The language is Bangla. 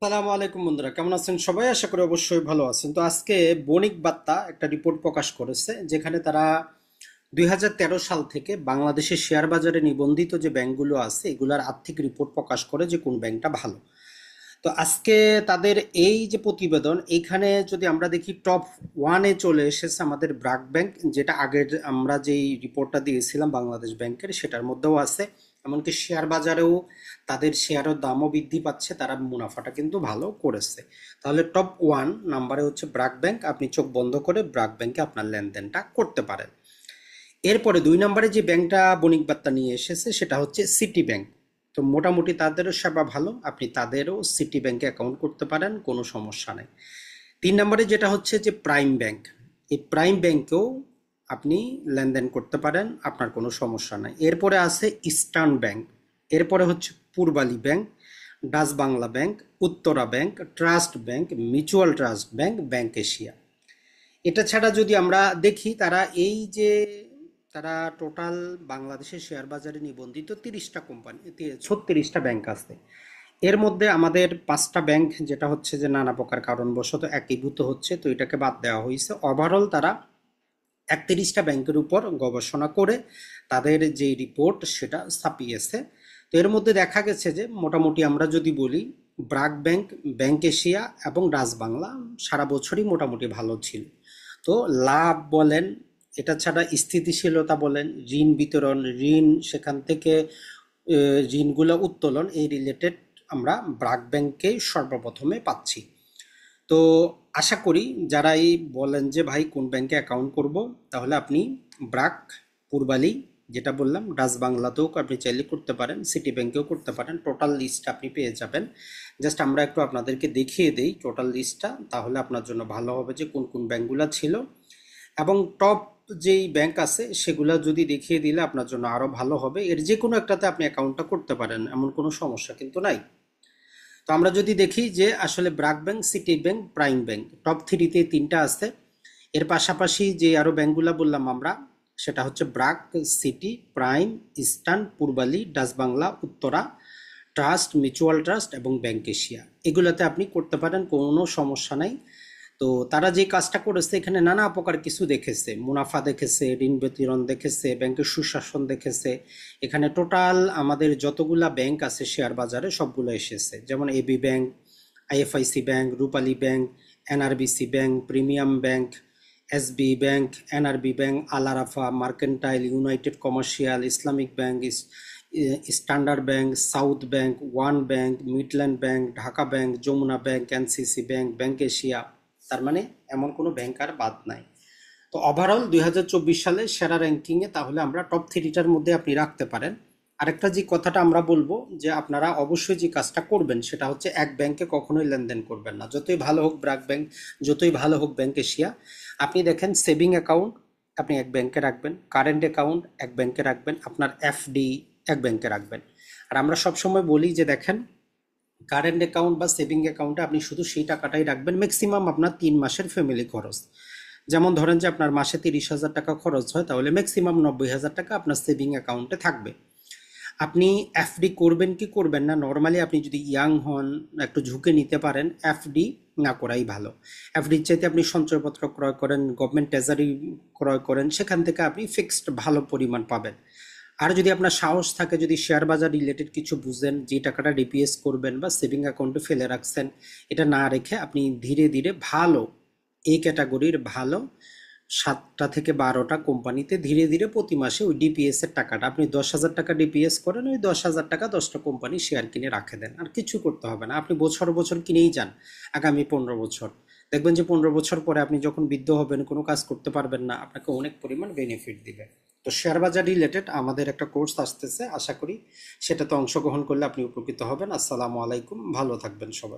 সালামু আলাইকুম বন্ধুরা, কেমন আছেন সবাই? আশা করি অবশ্যই ভালো আছেন। তো আজকে বণিক বার্তা একটা রিপোর্ট প্রকাশ করেছে, যেখানে তারা 2013 সাল থেকে বাংলাদেশের শেয়ার বাজারে নিবন্ধিত যে ব্যাংকগুলো আছে এগুলার আর্থিক রিপোর্ট প্রকাশ করে যে কোন ব্যাংকটা ভালো। তো আজকে তাদের এই যে প্রতিবেদন, এইখানে যদি আমরা দেখি টপ ওয়ানে চলে এসেছে আমাদের ব্র্যাক ব্যাংক, যেটা আগের আমরা যেই রিপোর্টটা দিয়েছিলাম বাংলাদেশ ব্যাংকের সেটার মধ্যেও আছে। এমনকি শেয়ার বাজারেও তাদের শেয়ারের দামও বৃদ্ধি পাচ্ছে, তারা মুনাফাটা কিন্তু ভালো করেছে। তাহলে টপ ওয়ান নাম্বারে হচ্ছে ব্র্যাক ব্যাংক, আপনি চোখ বন্ধ করে ব্র্যাক ব্যাংকে আপনার লেনদেনটা করতে পারেন। এরপরে দুই নম্বরে যে ব্যাংকটা বণিক বার্তা নিয়ে এসেছে সেটা হচ্ছে সিটি ব্যাংক। তো মোটামুটি তাদেরও সেবা ভালো, আপনি তাদেরও সিটি ব্যাংকে অ্যাকাউন্ট করতে পারেন, কোনো সমস্যা নেই। তিন নম্বরে যেটা হচ্ছে যে প্রাইম ব্যাংক, এই প্রাইম ব্যাংকেও আপনি লেনদেন করতে পারেন, আপনার কোনো সমস্যা নাই। এরপরে আছে ইস্টার্ন ব্যাংক, এরপরে হচ্ছে Pubali bank, Dutch Bangla bank, Uttara bank, trust bank, mutual trust bank, Bank Asia. এটা ছাড়া যদি আমরা দেখি, তারা এই যে তারা টোটাল বাংলাদেশের শেয়ার বাজারে নিবন্ধিত 30টা কোম্পানি, 36টা ব্যাংক আছে। এর মধ্যে আমাদের 5টা ব্যাংক যেটা হচ্ছে যে নানা প্রকার কারণবশত একীভূত হচ্ছে, তো এটাকে বাদ দেওয়া হয়েছে। ওভারঅল তারা 31টা ব্যাংকের উপর গবেষণা করে তাদের যে রিপোর্ট সেটা ছাপিয়েছে। তো এর মধ্যে দেখা গেছে যে মোটামুটি আমরা যদি বলি, ব্র্যাক ব্যাংক, ব্যাংক এশিয়া এবং ডাচ বাংলা সারা বছরই মোটামুটি ভালো ছিল। তো লাভ বলেন, এটা ছাড়া স্থিতিশীলতা বলেন, ঋণ বিতরণ, ঋণ সেখান থেকে ঋণগুলো উত্তোলন, এই রিলেটেড আমরা ব্র্যাক ব্যাংকে সর্বপ্রথমে পাচ্ছি। তো আশা করি যারাই বলেন যে ভাই কোন ব্যাংকে অ্যাকাউন্ট করব, তাহলে আপনি ব্র্যাক, পূর্বালী যেটা বললাম, ডাচ বাংলাতেও আপনি চাইলে করতে পারেন, সিটি ব্যাংকেও করতে পারেন। টোটাল লিস্ট আপনি পেয়ে যাবেন। জাস্ট আমরা একটু আপনাদেরকে দেখিয়ে দেই টোটাল লিস্টটা, তাহলে আপনার জন্য ভালো হবে যে কোন কোন ব্যাংকগুলো ছিল এবং টপ যেই ব্যাংক আছে সেগুলো যদি দেখিয়ে দিলে আপনার জন্য আরও ভালো হবে। এর যে কোনো একটাতে আপনি অ্যাকাউন্টটা করতে পারেন, এমন কোনো সমস্যা কিন্তু নাই। তো আমরা যদি দেখি যে আসলে BRAC bank, city bank, prime bank top থ্রিতে তিনটা আছে। এর পাশাপাশি যে আরো ব্যাংকগুলো বললাম আমরা, সেটা হচ্ছে BRAC, city, prime, eastern, Pubali, Dutch Bangla, Uttara, trust, mutual trust এবং ব্যাংক এশিয়া। এগুলোতে আপনি করতে পারেন, কোনো সমস্যা নাই। তো তারা যে কাজটা করেছে, এখানে নানা প্রকার কিছু দেখেছে, মুনাফা দেখেছে, ঋণ বিতরণ দেখেছে, ব্যাংকের সুশাসন দেখেছে। এখানে টোটাল আমাদের যতগুলা ব্যাংক আছে শেয়ার বাজারে সবগুলো এসেছে, যেমন AB Bank, IFIC Bank, Rupali Bank, NRBC Bank, premium Bank, SB Bank, NRB Bank, Al Arafah, Mercantile, United Commercial, Islamic Bank, Standard Bank, South Bank, One Bank, Midland Bank, Dhaka Bank, Jamuna Bank, NCC Bank, Bank Asia. তার মানে এমন কোনো ব্যাংক আর বাদ নাই। তো ওভারঅল 2024 সালে সেরা র্যাঙ্কিংয়ে তাহলে আমরা টপ থ্রিটার মধ্যে আপনি রাখতে পারেন। আরেকটা যে কথাটা আমরা বলবো, যে আপনারা অবশ্যই যে কাজটা করবেন সেটা হচ্ছে এক ব্যাংকে কখনোই লেনদেন করবেন না, যতই ভালো হোক ব্র্যাক ব্যাংক, যতই ভালো হোক ব্যাংক এশিয়া। আপনি দেখেন, সেভিং অ্যাকাউন্ট আপনি এক ব্যাংকে রাখবেন, কারেন্ট অ্যাকাউন্ট এক ব্যাংকে রাখবেন, আপনার এফডি এক ব্যাংকে রাখবেন। আর আমরা সবসময় বলি যে দেখেন, কারেন্ট অ্যাকাউন্ট বা সেভিং অ্যাকাউন্টে আপনি শুধু সেই টাকাটাই রাখবেন, ম্যাক্সিমাম আপনার 3 মাসের ফ্যামিলি খরচ। যেমন ধরেন যে আপনার মাসে 30,000 টাকা খরচ হয়, তাহলে ম্যাক্সিমাম 90,000 টাকা আপনার সেভিং অ্যাকাউন্টে থাকবে। আপনি এফডি করবেন কি করবেন না, নর্মালি আপনি যদি ইয়াং হন, একটু ঝুঁকে নিতে পারেন, এফডি না করাই ভালো। এফডির চাইতে আপনি সঞ্চয়পত্র ক্রয় করেন, গভর্নমেন্ট ট্রেজারি ক্রয় করেন, সেখান থেকে আপনি ফিক্সড ভালো পরিমাণ পাবেন। আর যদি আপনার সাহস থাকে, যদি শেয়ার বাজার রিলেটেড কিছু বুঝেন, যে টাকাটা ডিপিএস করবেন বা সেভিং অ্যাকাউন্টে ফেলে রাখছেন, এটা না রেখে আপনি ধীরে ধীরে ভালো, এই ক্যাটাগরির ভালো 7টা থেকে 12টা কোম্পানিতে ধীরে ধীরে প্রতি মাসে ওই ডিপিএস এর টাকাটা, আপনি 10,000 টাকা ডিপিএস করেন, ওই 10,000 টাকা 10টা কোম্পানি শেয়ার কিনে রাখে দেন, আর কিছু করতে হবে না। আপনি বছর বছর কিনেই যান, আগামী 15 বছর দেখবেন যে 15 বছর পরে আপনি যখন বৃদ্ধ হবেন, কোনো কাজ করতে পারবেন না, আপনাকে অনেক পরিমাণ বেনিফিট দিবে। তো শেয়ার বাজার রিলেটেড আমাদের একটা কোর্স আসতেছে, আশা করি সেটাতে অংশগ্রহণ করলে আপনি উপকৃত হবেন। আসসালামু আলাইকুম, ভালো থাকবেন সবাই।